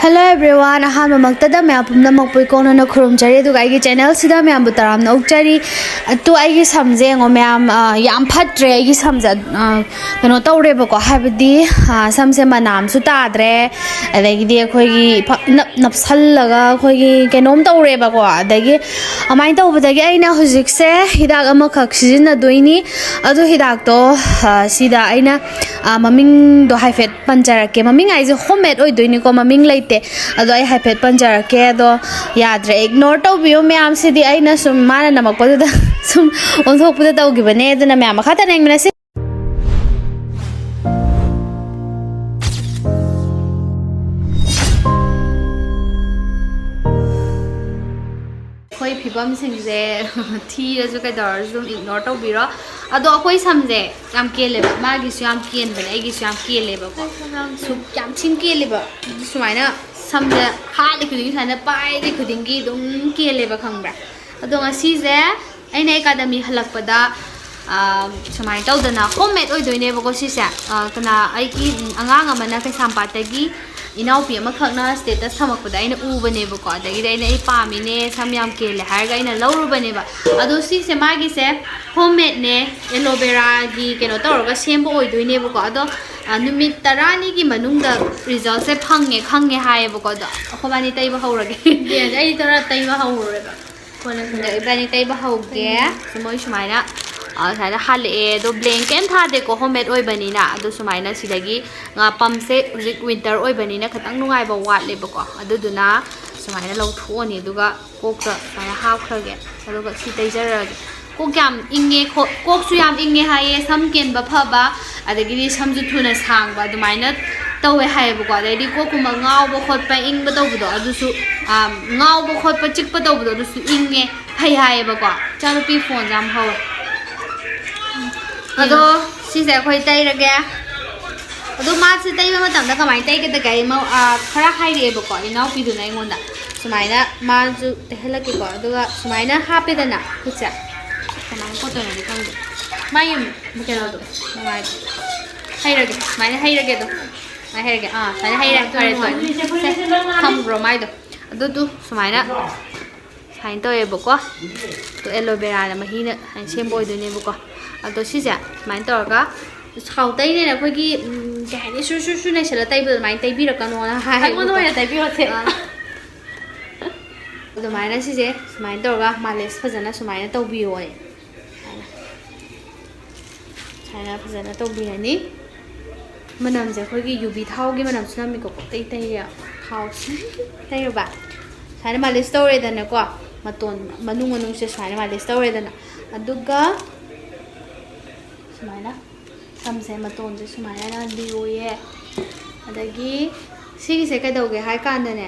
Hello everyone, ahama magtada me apumna mokpoi kono na khurum jari du ai gi channel sida me am butaram na ukjari to ai gi samje ngo me am yam phatre ai gi samja kano tawre ba ko habdi samse manam su tadre adagi di khoi gi napsal laga khoi gi kenom tawre ba ko adagi amai tawbadagi aina hujik se hidak ama khak sijina doini adu hidak to sida aina maming do haifet panjara ke maming ai je homemade oi doini ko maming lai ado ai haifet panjara ke ado yadre ignore tawbiyo myam sidi aina sum mana namak padu sum onthok puda tawgibane aduna myam khata neng mina si khoi phibam singje thi rasu kai dar zum ignore tawbiro ado akoi samje yam kele ma gi su yam ken bane ai gi su yam kele ba ko su yam chin kele ba sumaina samje ha de khuding sana pai de khuding gi dum kele ba khangbra ado ngasi je aina academy halakpada sumai tawdana homemade oi doine ba ko si se kana ai ki angang amana kai sampatagi inau pi ama khakna status thamakpada aina ubane ba ko adagi aina ai pamine samyam kele harga aina lawrubane ba ado si se magi se homemade ne aloe vera gi keno tawraga sembo oi doine ba ko ado numit tarani gi manungda result se khange hae ba ko da khobani tai ba haurage ye ai tara tai ba haurore ba kona kona ibani tai ba hauge sumoi sumaina Saina हाले दो blanket था देखो homemade ओइ बनिना अदु सुमाइना सिदगी nga pamse hujik winter oi banina khatang nungai ba watle ba ko aduduna sumaina lawthuoni duga kokta sumaina hapkhage aduga si taijarage kok yam inge kok su yam inge haye sam ken ba phaba adagi samju thuna sang ba dumaina tawe haye ba ko adadi kokuma ngaw ba khot pa ing ba tawbudo adusu ngaw ba khot pa chik pa tawbudo adusu inge phai haye ba ko charupi phone jam hawa ado si se khoi tai rage ado ma si tai ma tam da kamai tai ke da gai ma khara khai re ba ko inau pi du nai ngon da sumaina ma ju te hela ke ko ado sumaina ha pe da na kucha kamai ko to ni kang mai mu ke no do mai hai rage mai hai rage do mai hai rage sai hai rage thare to tham bro mai do ado tu sumaina sain to e ba ko to aloe vera na ma hi na sem boy do ne ba ko ado si ja mai to ga khau tai ne na khoi gi ke hani su ne sela tai bu mai tai bi ra ka no na hai mo no ya tai bi ho the ado mai na si je mai to ga malish phajana sumai na tau bi yo ai saina phajana tau bi ani manam je khoi gi yubi thao gi manam sunam mi ko tai tai ya thao tai ba saina malish to re da na ko maton manung se saina malish to re da na aduga sumaina samse maton je sumaina na liyoye adagi sigi se kadauge hai kan ne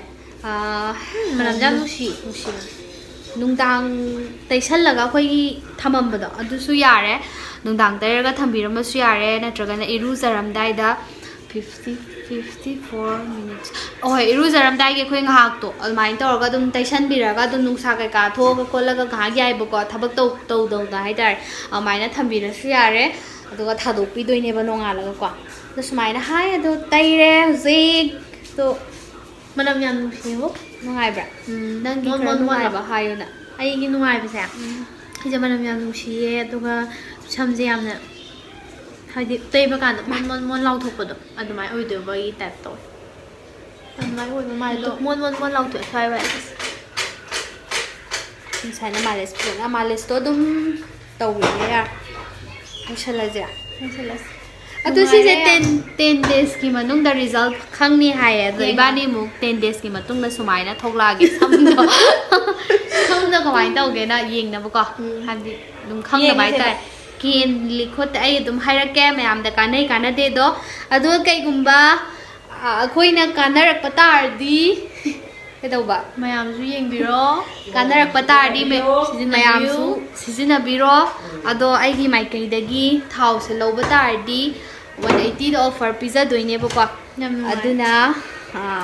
manam jam nusi nungdang taisal laga khoi thamam bado adusu yare nungdang tayraga thambirama su yare natraga na iru zaram dai da 54 minutes oi iru zaram dai ge khoi ngahak to almain tawraga dum taisan biraga dum nungsa kai ka thoga kollaga ga gyai ba ko thabak tau da hai dar amaina thambira su yare aduga thadok pi doine ba nongalaga ko to sumaina hai adu taire hujik to manam yam nusibo nongai bra nangi kra nongai ba hayuna ai gi nongai ba sa hija manam yam nusiye aduga samje yamna hadi tei ba kan mon lau thok ba do adumai oi do ba yi tap to adumai oi mai do mon lau thok sai ba saina males to dum tawi ya Inshallah. Atu si se 10 days ki manung da result khangni hai ado ibani mu 10 days ki matung na sumai na thokla ge samdo kamai tawge na yeng na ba ko hadi dum khang na bai tai ken likhot ai dum hairake mayam da kanai kana de do adu kai gumba akhoi na kanarak patar di kedauba mayam su yengbiro kanarak patar di mayam su sizina biro ado ai gi mai kai dagi thao se loba tar di 180 da offer pizza doine ba ko aduna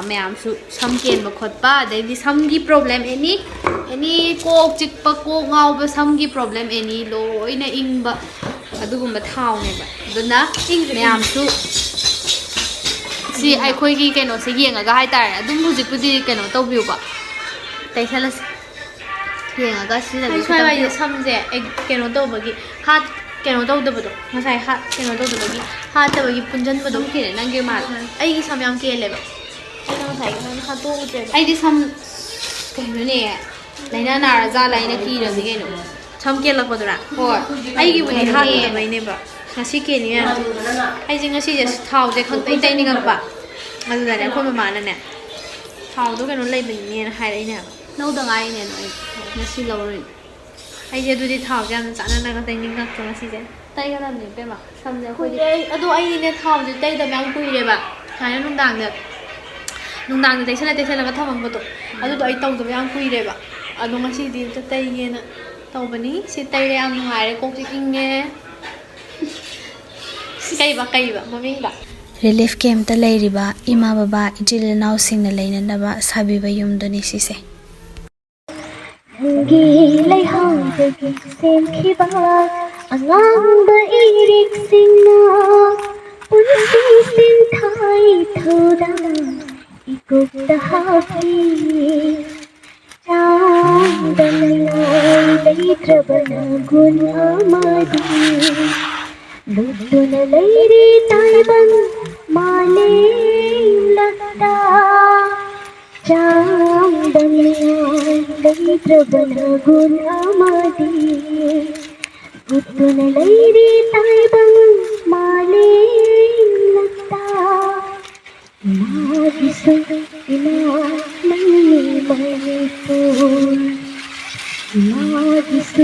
mayam su samken ba khotpa dai sam gi problem any kok chik pa ko ngau ba sam gi problem any loina ingba adugumba thao ne ba aduna mayam su ꯁꯤ ꯑꯩꯈꯣꯏꯒꯤ ꯀꯩꯅꯣꯁꯦ ꯌꯦꯡꯉꯒ ꯍꯥꯏꯇꯥꯔꯦ ꯑꯗꯨꯝ ꯍꯧꯖꯤꯛꯄꯨꯗꯤ ꯀꯩꯅꯣ ꯇꯧꯕꯤꯌꯨꯀꯣ ꯇꯩꯁꯜꯂꯁꯤ ꯌꯦꯡꯉꯒ ꯁꯤꯖꯤꯟꯅꯕꯤ ꯁ꯭ꯋꯥꯏꯋꯥꯏꯁꯦ ꯁꯝꯁꯦ ꯀꯩꯅꯣ ꯇꯧꯕꯒꯤ ꯍꯥꯠ ꯀꯩꯅꯣ ꯇꯧꯗꯕꯗꯣ ꯉꯁꯥꯏ ꯀꯩꯅꯣ ꯇꯧꯗꯕꯒꯤ ꯍꯥꯠꯇꯕꯒꯤ ꯄꯨꯟꯁꯤꯟꯕꯗꯣ ꯅꯪꯒꯤ ꯃꯥꯜ ꯑꯩꯒꯤ ꯁꯝ ꯌꯥꯝ ꯀꯦꯜꯂꯦꯕ ꯑꯩꯅ ꯉꯁꯥꯏ ꯍꯥꯠꯇꯣꯛꯎꯗ꯭ꯔꯦꯕ ꯑꯩꯗꯤ ꯁꯝ ꯀꯩꯅꯣꯅꯦ ꯂꯥꯏꯅꯥ ꯅꯥꯔꯖꯥꯠꯂ ꯑꯩꯅ ꯀꯤꯔꯁꯤ ꯀꯩꯅꯣ ꯁꯝ ꯀꯦꯜꯂꯛꯄꯗꯨꯔꯥ ꯍꯣꯏ ꯑꯩꯒꯤꯕꯨꯗꯤ ꯍꯥꯠꯇꯕꯩꯅꯦꯕ ꯉꯁꯤ ꯀꯦꯜꯂꯤ ꯃꯌꯥꯝꯁꯦ ꯑꯩꯁꯦ ꯉꯁꯤꯁꯦ ꯊꯥꯎꯁꯦ ꯈꯪꯇꯩ ꯇꯩꯅꯤꯡꯉꯛꯄ ꯑꯗꯨꯗꯅꯦ ꯑꯩꯈꯣꯏ ꯃꯃꯥꯅꯅꯦ ꯊꯥꯎꯗꯣ ꯀꯩꯅꯣ ꯂꯩꯕꯅꯤꯅꯦꯅ ꯍꯥꯏꯔꯛꯏꯅꯦꯕ ꯂꯧꯗ ꯉꯥꯏꯔꯤꯅꯦ ꯅꯣꯏ ꯉꯁꯤ ꯂꯧꯔꯨꯏꯅꯦ ꯑꯩꯁꯦ ꯑꯗꯨꯗꯤ ꯊꯥꯎꯁꯦ ꯌꯥꯝꯅ ꯆꯥꯟꯅꯅꯒ ꯇꯩꯅꯤꯡꯉꯛꯇ꯭ꯔꯣ ꯉꯁꯤꯁꯦ ꯇꯩꯒꯗꯕꯅꯤ ꯏꯕꯦꯝꯃ ꯁꯝꯁꯦ ꯑꯩꯈꯣꯏꯗꯤ ꯑꯗꯣ ꯑꯩꯅꯦ ꯊꯥꯎꯁꯦ ꯇꯩꯗꯕ ꯌꯥꯝ ꯀꯨꯏꯔꯦꯕ ꯁꯨꯃꯥꯏꯅ ꯅꯨꯡꯗꯥꯡꯗ ꯇꯩꯁꯜꯂꯒ ꯊꯝꯃꯝꯕꯗꯣ ꯑꯗꯨꯗꯣ ꯑꯩ ꯇꯧꯗꯕ ꯌꯥꯝ ꯀꯨꯏꯔꯦꯕ ꯑꯗꯣ ꯉꯁꯤꯗꯤ ꯑꯝꯇ ꯇꯩꯒꯦꯅ ꯇꯧꯕꯅꯤ ꯁꯤ ꯇꯩꯔꯦ ꯌꯥꯝ ꯅꯨꯡꯉꯥꯏꯔꯦ ꯀꯣꯛꯁꯦ ꯏꯪꯉꯦ ꯀꯩꯕ ꯃꯃꯤꯡꯗ ꯔꯤꯂꯤꯐ ꯀꯦꯝꯞꯇ ꯂꯩꯔꯤꯕ ꯏꯃꯥ ꯕꯕꯥ ꯏꯆꯤꯜ ꯏꯅꯥꯎꯁꯤꯡꯅ ꯂꯩꯅꯅꯕ ꯁꯥꯕꯤꯕ ꯌꯨꯝꯗꯨꯅꯤ ꯁꯤꯁꯦ ꯅꯪꯒꯤ ꯂꯩꯍꯥꯎꯗꯒꯤ ꯁꯦꯝꯈꯤꯕ ꯑꯉꯥꯡꯕ ꯏꯔꯤꯛꯁꯤꯡꯅ ꯄꯨꯟꯁꯤ ꯁꯤꯟꯊꯥꯏ ꯊꯧꯗꯥ ꯏꯀꯨꯞꯇ ꯍꯥꯞꯄꯤ ꯆꯥꯡꯗꯝꯅꯤꯡꯉꯥꯏ ꯂꯩꯇ꯭ꯔꯕꯅ ꯒꯨꯟ ꯑꯃꯗꯤ ꯂꯨꯞꯇꯨꯅ ꯂꯩꯔꯤ ꯇꯥꯏꯕꯪ ꯃꯥꯂꯦꯝꯂꯛꯇ ꯆꯥꯡꯗꯝꯅꯤꯡꯉꯥꯏ ꯂꯩꯇ꯭ꯔꯕꯅ ꯒꯨꯟ ꯑꯃꯗꯤ ꯂꯨꯞꯇꯨꯅ ꯂꯩꯔꯤ ꯇꯥꯏꯕꯪ ꯃꯥꯂꯦꯝꯂꯛꯇ ꯏꯃꯥꯒꯤꯁꯨ ꯏꯃꯥ ꯅꯪꯅꯤ ꯃꯅꯤꯄꯨꯔ 이마기수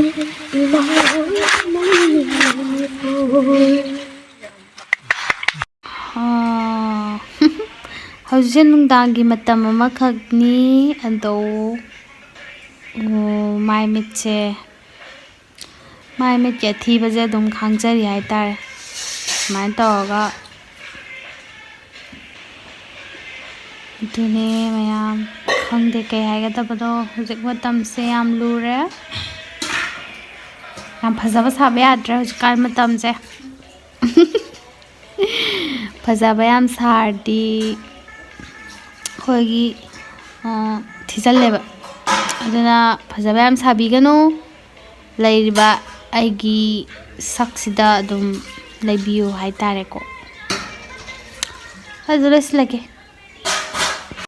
이마는 ꯍꯧꯖꯤꯛꯁꯦ ꯅꯨꯡꯗꯥꯡꯒꯤ ꯃꯇꯝ ꯑꯃꯈꯛꯅꯤ ꯑꯗꯣ ꯃꯥꯏ ꯃꯤꯠꯀꯤ ꯑꯊꯤꯕꯁꯦ ꯑꯗꯨꯝ ꯈꯥꯡꯖꯔꯤ ꯍꯥꯏꯇꯥꯔꯦ ꯁꯨꯃꯥꯏꯅ ꯇꯧꯔꯒ ꯑꯗꯨꯅꯦ ꯃꯌꯥꯝ ꯈꯪꯗꯦ ꯀꯩ ꯍꯥꯏꯒꯗꯕꯗꯣ ꯍꯧꯖꯤꯛ ꯃꯇꯝꯁꯦ ꯌꯥꯝ ꯂꯨꯔꯦ ꯌꯥꯝ ꯐꯖꯕ ꯁꯥꯕ ꯌꯥꯗ꯭ꯔꯦ ꯍꯧꯖꯤꯛꯀꯥꯟ ꯃꯇꯝꯁꯦ ꯐꯖꯕ ꯌꯥꯝ ꯁꯥꯔꯗꯤ ꯑꯩꯈꯣꯏꯒꯤ ꯊꯤꯖꯤꯜꯂꯦꯕ ꯑꯗꯨꯅ ꯐꯖꯕ ꯌꯥꯝ ꯁꯥꯕꯤꯒꯅꯨ ꯂꯩꯔꯤꯕ ꯑꯩꯒꯤ ꯁꯛꯁꯤꯗ ꯑꯗꯨꯝ ꯂꯩꯕꯤꯌꯨ ꯍꯥꯏꯇꯥꯔꯦꯀꯣ ꯑꯗꯨ ꯂꯣꯏꯁꯤꯜꯂꯒꯦ